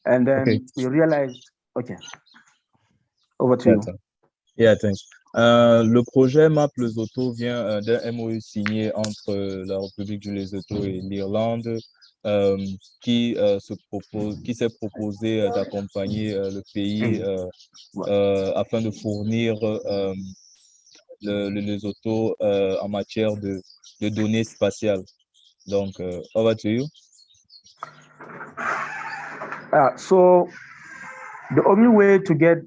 And Okay. then we realized, okay, over to you. D'accord. Yeah, thanks. Le projet MAP Lesotho vient d'un MOU signé entre la République du Lesotho et l'Irlande euh, qui s'est proposé d'accompagner le pays afin de fournir le Lesotho en matière de données spatiales. Donc, over to you. So the only way to get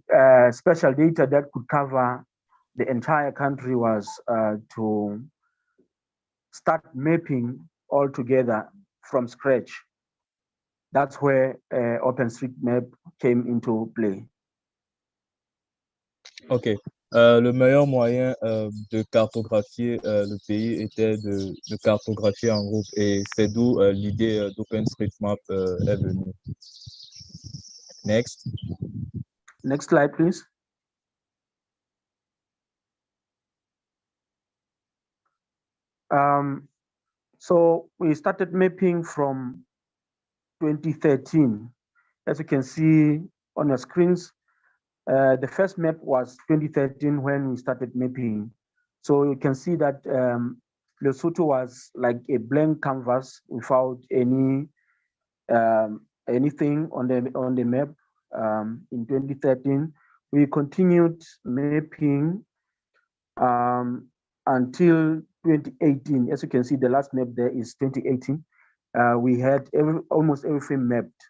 special data that could cover the entire country was to start mapping all together from scratch. That's where OpenStreetMap came into play. OK. Le meilleur moyen de cartographier le pays était de cartographier en groupe et c'est d'où l'idée d'OpenStreetMap est venue. Next. Next slide, please. So we started mapping from 2013. As you can see on your screens, the first map was 2013 when we started mapping. So you can see that Lesotho was like a blank canvas without anything on the map. In 2013, we continued mapping until 2018. As you can see, the last map there is 2018. We had almost everything mapped.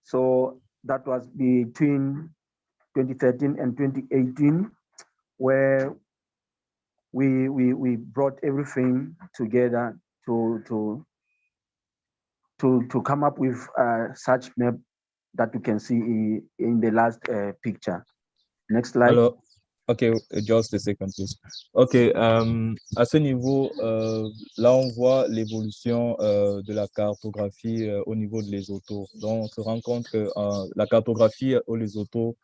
So that was between 2013 and 2018, where we brought everything together to come up with such map that you can see in the last picture. Next slide. Alors, OK, just a second, please. OK, à ce niveau, là, on voit l'évolution de la cartographie au niveau de Lesotho. Donc, on se rend compte que la cartographie au Lesotho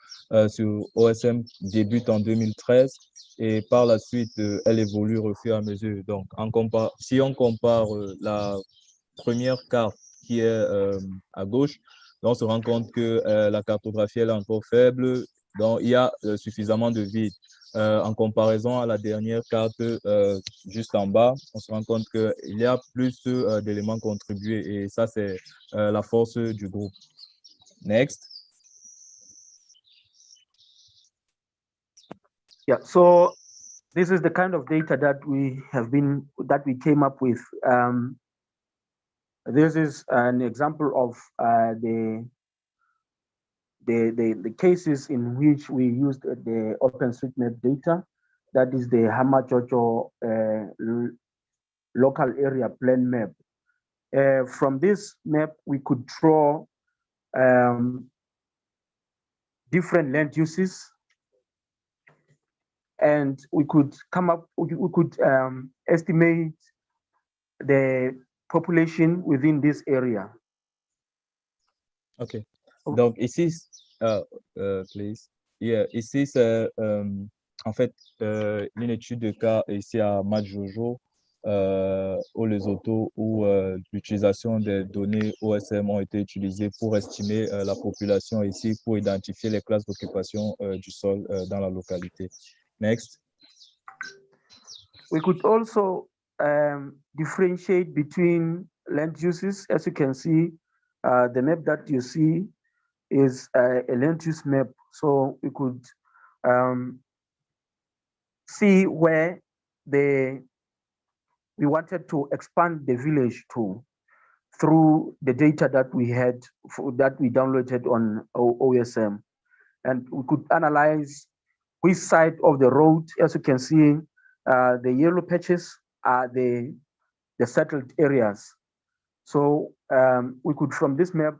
sur OSM débute en 2013 et par la suite, elle évolue au fur et à mesure. Donc, si on compare la première carte qui est à gauche, on se rend compte que la cartographie elle est encore faible. Donc, il y a suffisamment de vide. En comparaison à la dernière carte juste en bas, on se rend compte qu'il y a plus d'éléments contribués et ça, c'est la force du groupe. Next. Yeah, so this is the kind of data that we came up with. This is an example of the cases in which we used the OpenStreetMap data. That is the Hamachocho local area plan map. From this map, we could draw different land uses, and we could estimate the population within this area. OK. Donc, ici, please. Yeah, ici, c'est en fait une étude de cas ici à Majojo, au Lesotho, où l'utilisation des données OSM ont été utilisées pour estimer la population ici, pour identifier les classes d'occupation du sol dans la localité. Next. We could also differentiate between land uses. As you can see, the map that you see is a land use map. So we could see where we wanted to expand the village to through the data that we had that we downloaded on OSM, and we could analyze which side of the road. As you can see, the yellow patches are the settled areas. So we could, from this map,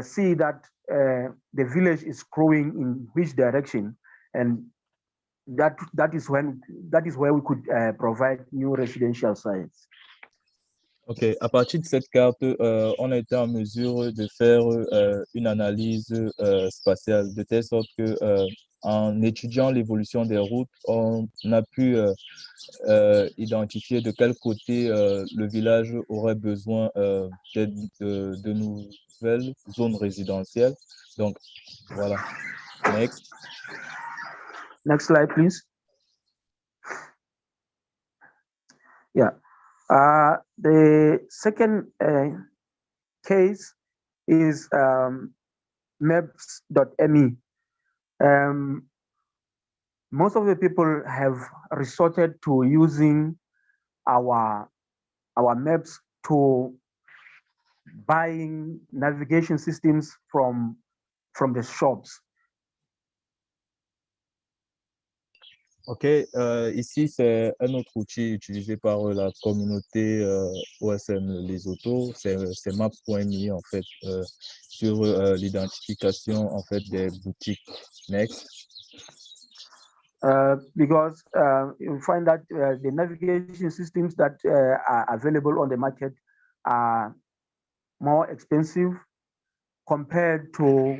see that the village is growing in which direction, and that is where we could provide new residential sites. OK. À partir de cette carte, on a été en mesure de faire une analyse spatiale de telle sorte que en étudiant l'évolution des routes, on a pu identifier de quel côté le village aurait besoin de nouvelles zones résidentielles. Donc, voilà. Next. Next slide, please. Yeah. The second case is maps.me. Most of the people have resorted to using our maps to buying navigation systems from the shops. OK, ici, c'est un autre outil utilisé par la communauté OSM Lesotho, c'est maps.me en fait, sur l'identification en fait des boutiques. Next. Because you find that the navigation systems that are available on the market are more expensive compared to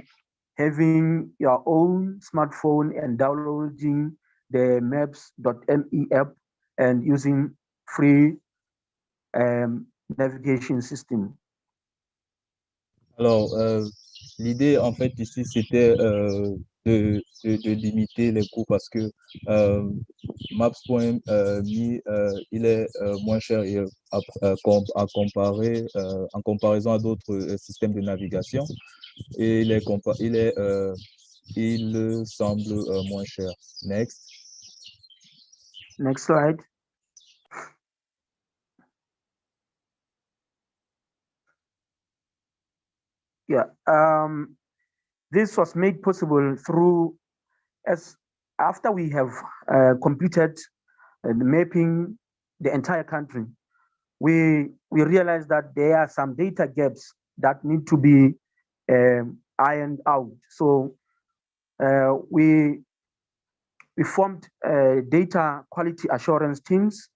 having your own smartphone and downloading the maps.me app and using free navigation system. Alors, l'idée en fait ici, c'était de limiter les coûts parce que Maps.me, il est moins cher et, en comparaison à d'autres systèmes de navigation et il semble moins cher. Next. Next slide. Yeah, this was made possible through after we have completed mapping the entire country. We realized that there are some data gaps that need to be ironed out. So we formed data quality assurance teams,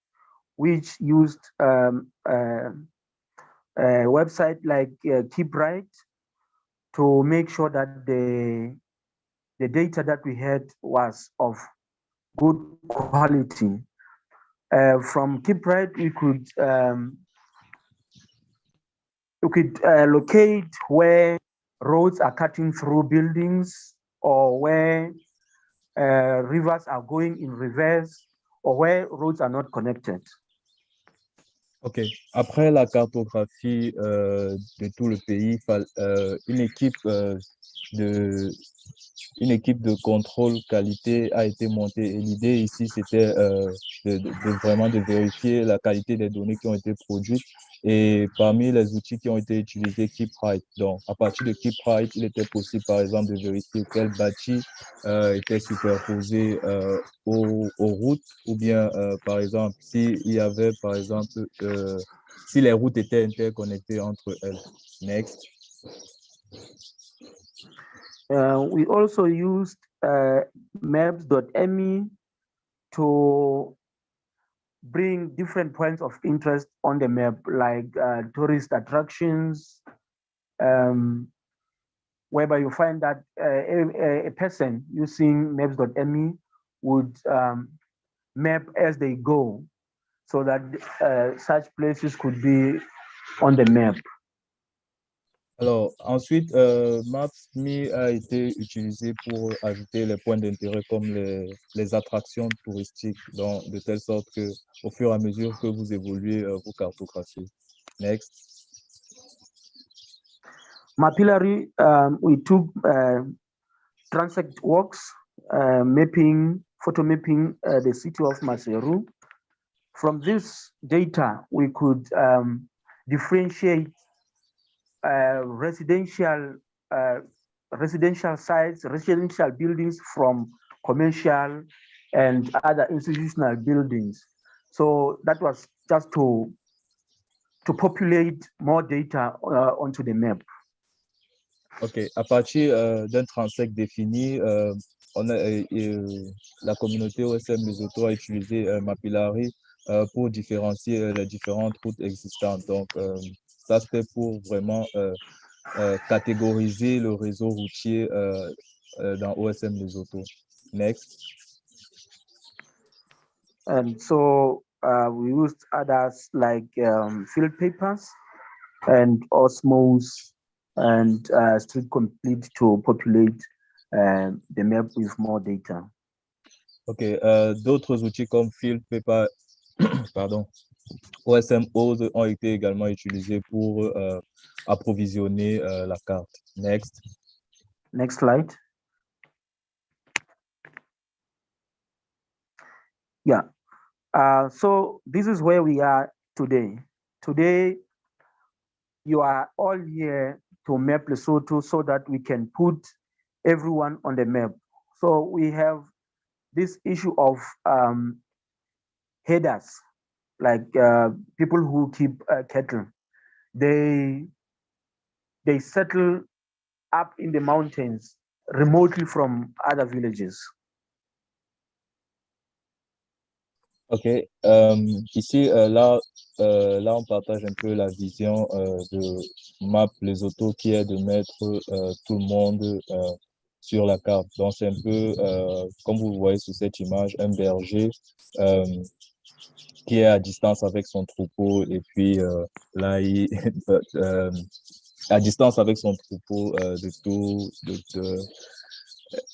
which used a website like Keep Right to make sure that the data that we had was of good quality. From Keep Right, we could locate where roads are cutting through buildings, or where rivers are going in reverse, or where roads are not connected. OK. Après la cartographie de tout le pays, une équipe de une équipe de contrôle qualité a été montée. Et l'idée ici, c'était vraiment de vérifier la qualité des données qui ont été produites. Et parmi les outils qui ont été utilisés, KeepRight. Donc, à partir de KeepRight, il était possible, par exemple, de vérifier quel bâti était superposé aux routes, ou bien, par exemple, s'il y avait, par exemple, si les routes étaient interconnectées entre elles. Next. We also used maps.me to bring different points of interest on the map, like tourist attractions, whereby you find that a person using maps.me would map as they go, so that such places could be on the map. Alors, ensuite, Maps.me a été utilisé pour ajouter les points d'intérêt comme les attractions touristiques, donc, de telle sorte que, au fur et à mesure que vous évoluez, vous cartographiez. Next. Mapillary, we took transect walks, photo mapping the city of Maseru. From this data, we could differentiate residential sites, residential buildings from commercial and other institutional buildings. So that was just to populate more data onto the map. OK. À partir d'un transect défini, la communauté OSM Lesotho a utilisé Mapillary pour différencier les différentes routes existantes. Donc, ça, c'était pour vraiment catégoriser le réseau routier dans OSM Lesotho. Next. And so we used others like field papers and osmos and street complete to populate the map with more data. OK. D'autres outils comme Field Paper, pardon, OSM Ode ont été également utilisés pour approvisionner la carte. Next. Next slide. Yeah. So this is where we are today. Today, you are all here to map Lesotho so that we can put everyone on the map. So we have this issue of headers, like people who keep cattle. They settle up in the mountains remotely from other villages. OK. Ici, là, on partage un peu la vision de Map Lesotho qui est de mettre tout le monde sur la carte. Donc, c'est un peu, comme vous le voyez sur cette image, un berger qui est à distance avec son troupeau et puis là, à distance avec son troupeau de tout,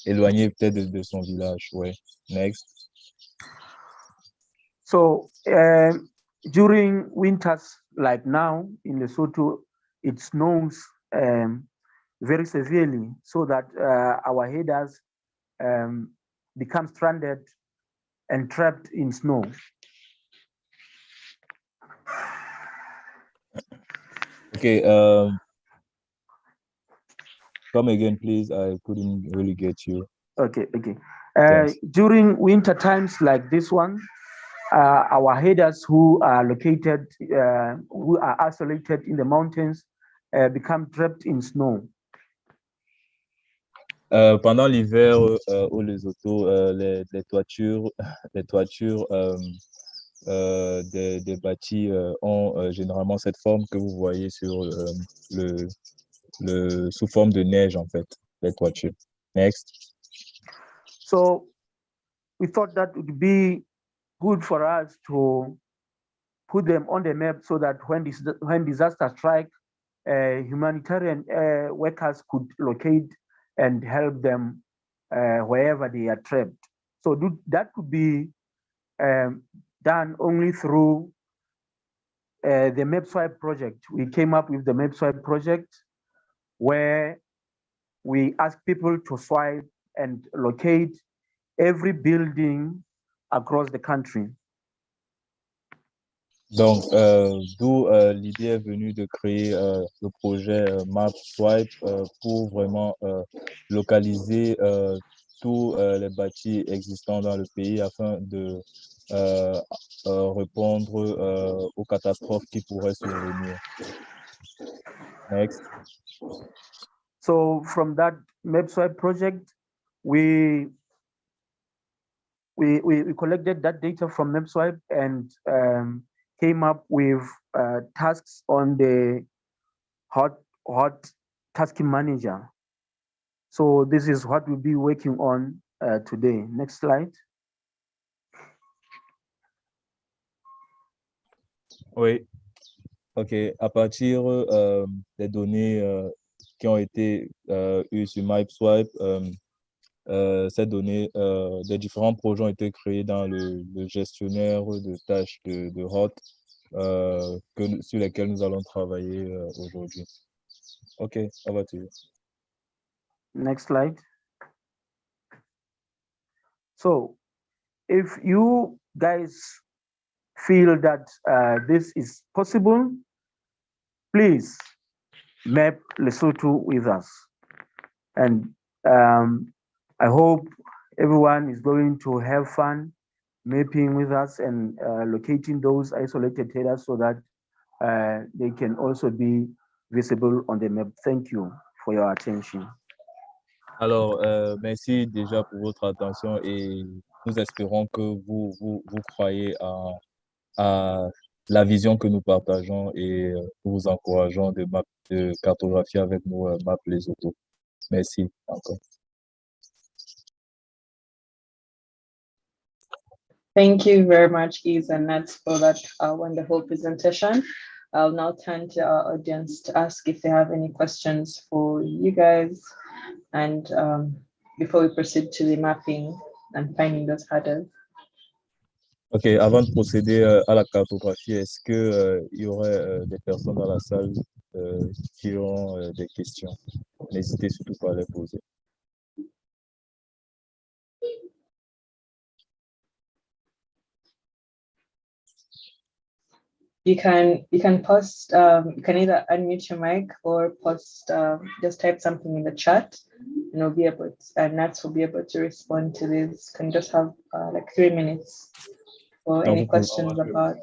éloigné peut-être de son village. Ouais. Next. So during winters like now in Lesotho, it snows very severely, so that our headers become stranded and trapped in snow. Okay, come again, please. I couldn't really get you. Okay. Thanks. During winter times like this one, our headers who are located, who are isolated in the mountains, become trapped in snow. Pendant l'hiver au Lesotho, les toitures, les toitures des bâtis ont généralement cette forme que vous voyez sur sous forme de neige en fait, les toitures. Next. So we thought that would be good for us to put them on the map so that when disaster strike, humanitarian workers could locate and help them wherever they are trapped. So that could be done only through the MapSwipe project. We came up with the MapSwipe project where we ask people to swipe and locate every building across the country. Donc, d'où l'idée est venue de créer le projet MapSwipe pour vraiment localiser tous les bâtis existants dans le pays afin de répondre aux catastrophes qui pourraient survenir. Next. So from that MapSwipe project, we collected that data from MapSwipe and came up with tasks on the hot tasking manager. So this is what we'll be working on today. Next slide. Oui. OK. À partir des données qui ont été eues sur MapSwipe, ces données, des différents projets ont été créés dans le gestionnaire de tâches de hot sur lesquels nous allons travailler aujourd'hui. OK, over to you. Next slide. So if you guys feel that this is possible, please map Lesotho with us. And I hope everyone is going to have fun mapping with us and locating those isolated headers so that they can also be visible on the map. Thank you for your attention. Alors, merci déjà pour votre attention et nous espérons que vous croyez à la vision que nous partageons et nous vous encourageons de cartographier avec nous Map Lesotho. Merci encore. Thank you very much, Is and Nats, for that wonderful presentation. I'll now turn to our audience to ask if they have any questions for you guys. And before we proceed to the mapping and finding those hurdles. Ok, avant de procéder à la cartographie, est-ce que il y aurait des personnes dans la salle qui ont des questions? N'hésitez surtout pas à les poser. You can post, you can either unmute your mic or post, just type something in the chat, and we'll be able to, and Nats will be able to respond to this. Can just have like 3 minutes for any questions about.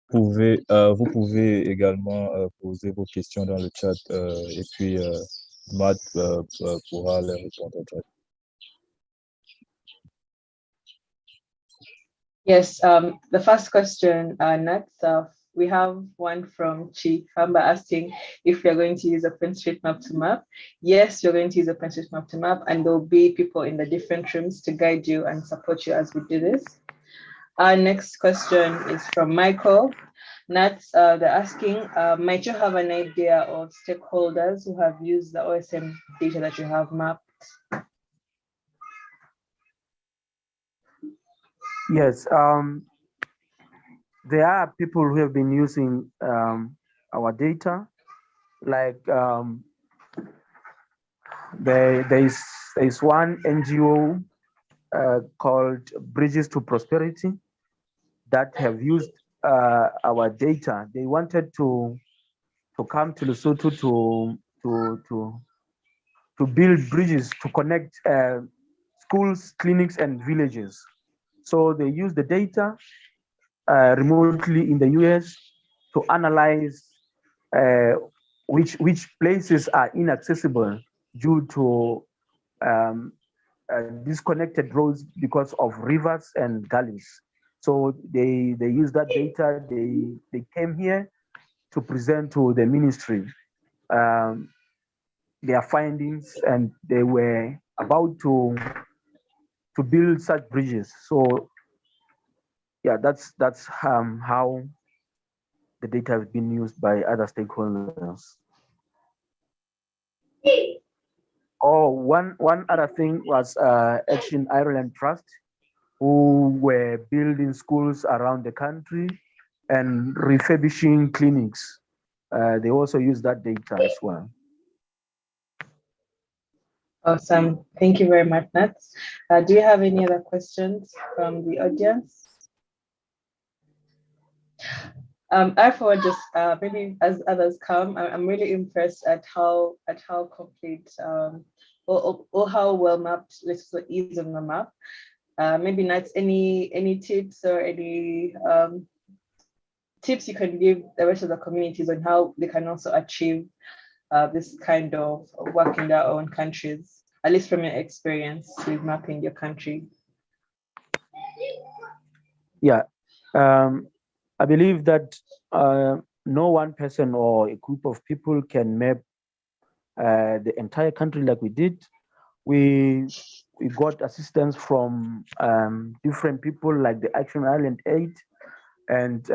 Vous pouvez également poser vos questions dans le chat et puis Matt pourra les répondre. Yes, the first question, Nats, we have one from Chief Hamba asking if you're going to use OpenStreetMap to map. Yes, you're going to use OpenStreetMap to map, and there'll be people in the different rooms to guide you and support you as we do this. Our next question is from Michael. Nats, they're asking, might you have an idea of stakeholders who have used the OSM data that you have mapped? Yes, there are people who have been using our data, like there is one NGO called Bridges to Prosperity that have used our data. They wanted to come to Lesotho to build bridges to connect schools, clinics, and villages. So they use the data remotely in the US to analyze which places are inaccessible due to disconnected roads because of rivers and gullies. So they use that data. They came here to present to the ministry their findings, and they were about to build such bridges. So yeah, that's how the data has been used by other stakeholders. Oh, one other thing was Action Ireland Trust, who were building schools around the country and refurbishing clinics. They also use that data as well. Awesome. Thank you very much, Nats. Do you have any other questions from the audience? I forward just maybe as others come, I'm really impressed at how complete or how well mapped Lesotho is on the map. Maybe Nats, any tips or any tips you can give the rest of the communities on how they can also achieve this kind of work in their own countries, at least from your experience with mapping your country? Yeah, I believe that no one person or a group of people can map the entire country like we did. We got assistance from different people like the Action Ireland Aid and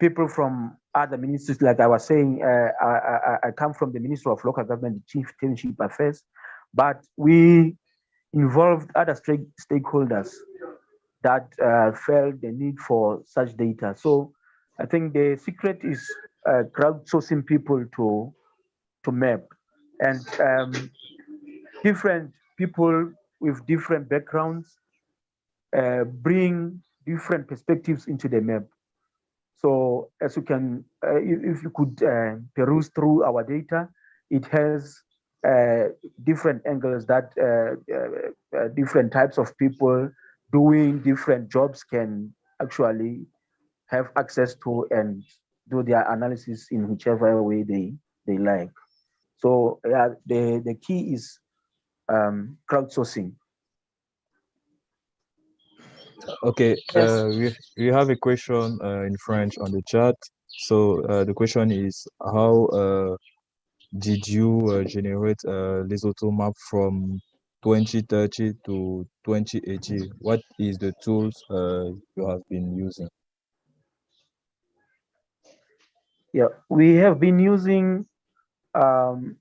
people from other ministries. Like I was saying, I come from the Ministry of Local Government, Chieftainship Affairs, but we involved other stakeholders that felt the need for such data. So I think the secret is crowdsourcing people to map, and different people with different backgrounds bring different perspectives into the map. So as you can, if you could peruse through our data, it has different angles that different types of people doing different jobs can actually have access to and do their analysis in whichever way they like. So yeah, the key is crowdsourcing. Okay, we have a question in French on the chat. So the question is how did you generate Lesotho map from 2030 to 2080? What is the tools you have been using? Yeah, we have been using um,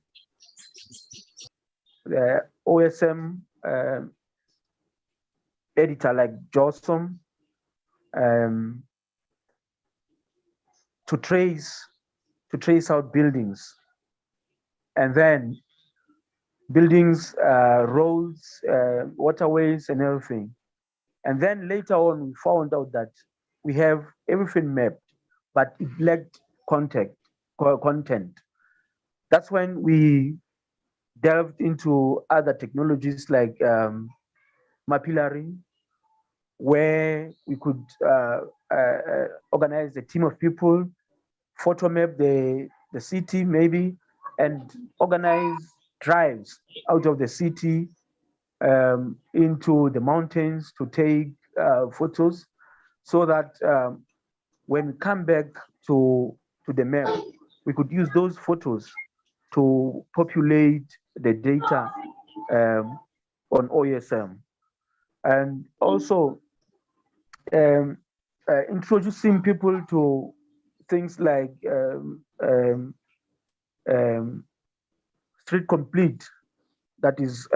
the OSM editor like JOSM um, to trace out buildings, and then buildings, roads, waterways, and everything. And then later on, we found out that we have everything mapped, but it lacked content. That's when we delved into other technologies like mapillary, where we could organize a team of people, photo map the city maybe, and organize drives out of the city into the mountains to take photos, so that when we come back to the map, we could use those photos to populate the data um, on OSM, and also um, introducing people to things like um, Street Complete. That is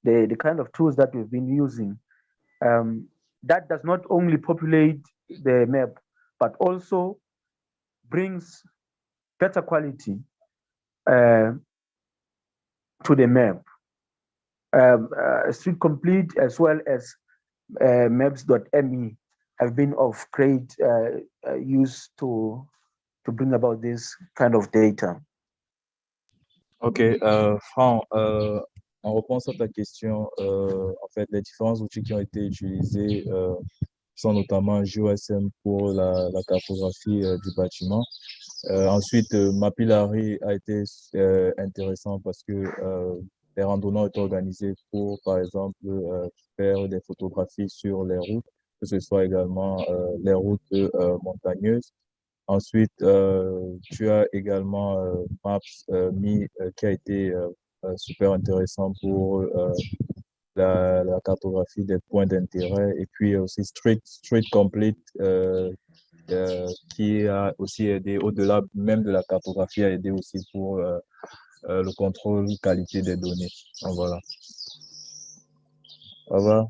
the kind of tools that we've been using. That does not only populate the map, but also brings better quality uh, to the map. Street Complete as well as maps.me have been of great use to bring about this kind of data. Ok, Franck, en réponse à ta question, en fait, les différents outils qui ont été utilisés sont notamment GOSM pour la cartographie du bâtiment. Ensuite, Mapillary a été intéressant parce que les randonnées étaient organisées pour, par exemple, faire des photographies sur les routes, que ce soit également les routes montagneuses. Ensuite, tu as également Maps.me qui a été super intéressant pour la cartographie des points d'intérêt, et puis aussi Street Complete qui a aussi aidé, au-delà même de la cartographie, a aidé aussi pour le contrôle qualité des données. Donc, voilà. Au revoir.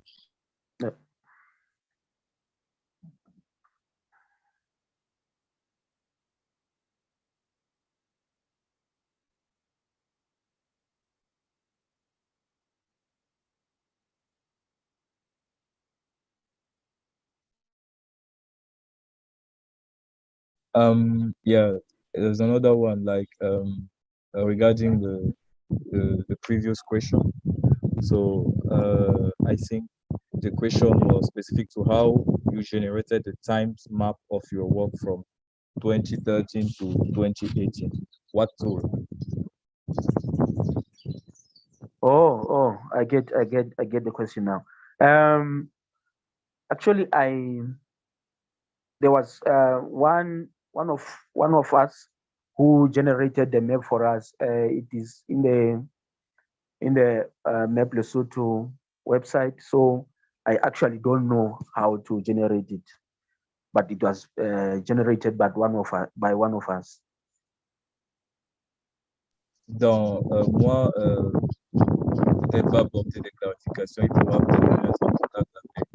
Yeah, there's another one like regarding the previous question. So I think the question was specific to how you generated the times map of your work from 2013 to 2018. What tool? I get the question now. Actually, there was one of us who generated the map for us. It is in the Map Lesotho website. So I actually don't know how to generate it, but it was generated by one of us. Dans moi, peut-être va apporter des clarifications. Il faudra peut-être me mettre en contact avec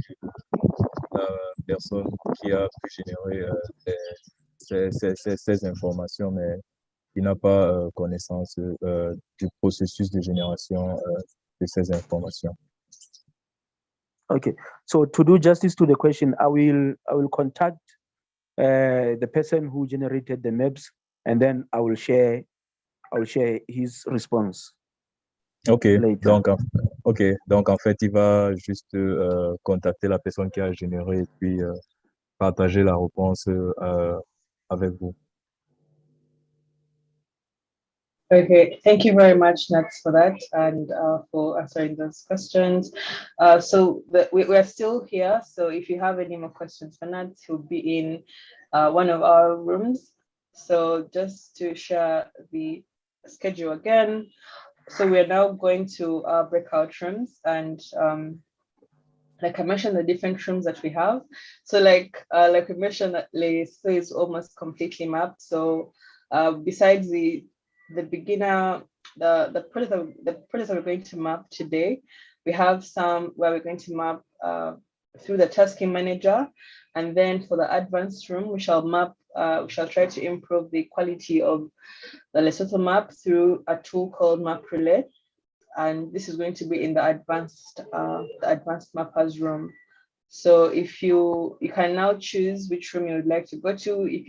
la personne qui a pu générer ces informations, mais qui n'a pas connaissance du processus de génération de ces informations. Okay, so to do justice to the question, I will contact the person who generated the maps, and then I will share his response. Ok, later. donc en fait, il va juste contacter la personne qui a généré et puis partager la réponse avec vous. Okay, thank you very much, Nats, for that and for answering those questions. So we're still here. So if you have any more questions for Nats, he'll be in one of our rooms. So just to share the schedule again. So we're now going to our breakout rooms, and like I mentioned, the different rooms that we have. So like we mentioned, that Lesotho is almost completely mapped. So besides the beginner, the projects that we're going to map today, we have some where we're going to map through the tasking manager, and then for the advanced room, we shall map. We shall try to improve the quality of the Lesotho map through a tool called Map Relay, and this is going to be in the advanced mappers room. So if you can now choose which room you would like to go to. If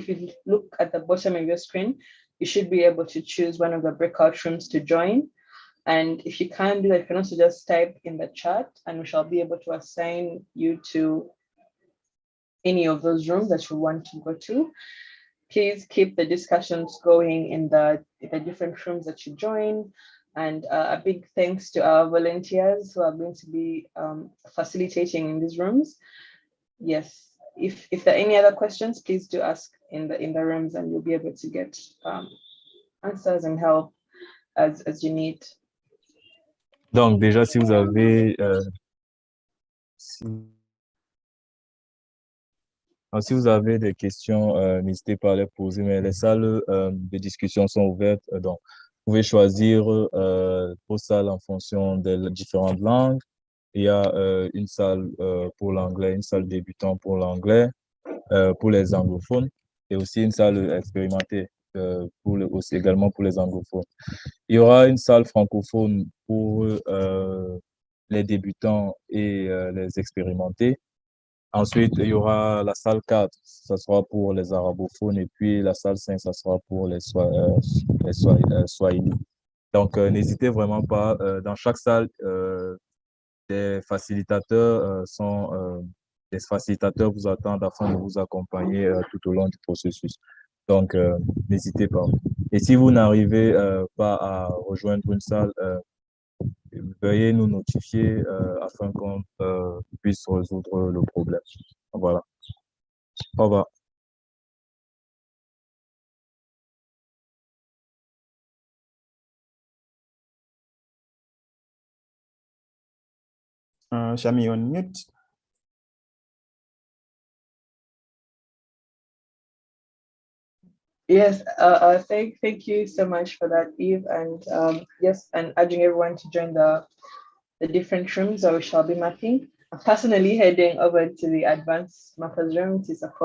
you look at the bottom of your screen, you should be able to choose one of the breakout rooms to join. And if you can't do that, you can also just type in the chat, and we shall be able to assign you to any of those rooms that you want to go to. Please keep the discussions going in the different rooms that you join. And a big thanks to our volunteers who are going to be facilitating in these rooms. Yes, if there are any other questions, please do ask in the rooms, and you'll be able to get answers and help as you need. Donc, déjà, si vous avez si vous avez des questions, n'hésitez pas à les poser, mais les salles de discussion sont ouvertes. Donc, vous pouvez choisir vos salles en fonction des différentes langues. Il y a une salle pour l'anglais, une salle débutant pour l'anglais, pour les anglophones, et aussi une salle expérimentée aussi également pour les anglophones. Il y aura une salle francophone pour les débutants et les expérimentés. Ensuite, il y aura la salle 4, ça sera pour les arabophones, et puis la salle 5, ça sera pour les Swahili. Donc, n'hésitez vraiment pas. Dans chaque salle, des facilitateurs vous attendent afin de vous accompagner tout au long du processus. Donc, n'hésitez pas. Et si vous n'arrivez pas à rejoindre une salle, veuillez nous notifier afin qu'on puisse résoudre le problème. Voilà. Au revoir. Shami on mute. Yes, thank you so much for that, Eve, and yes, and urging everyone to join the different rooms that we shall be mapping. I'm personally heading over to the advanced mappers room to support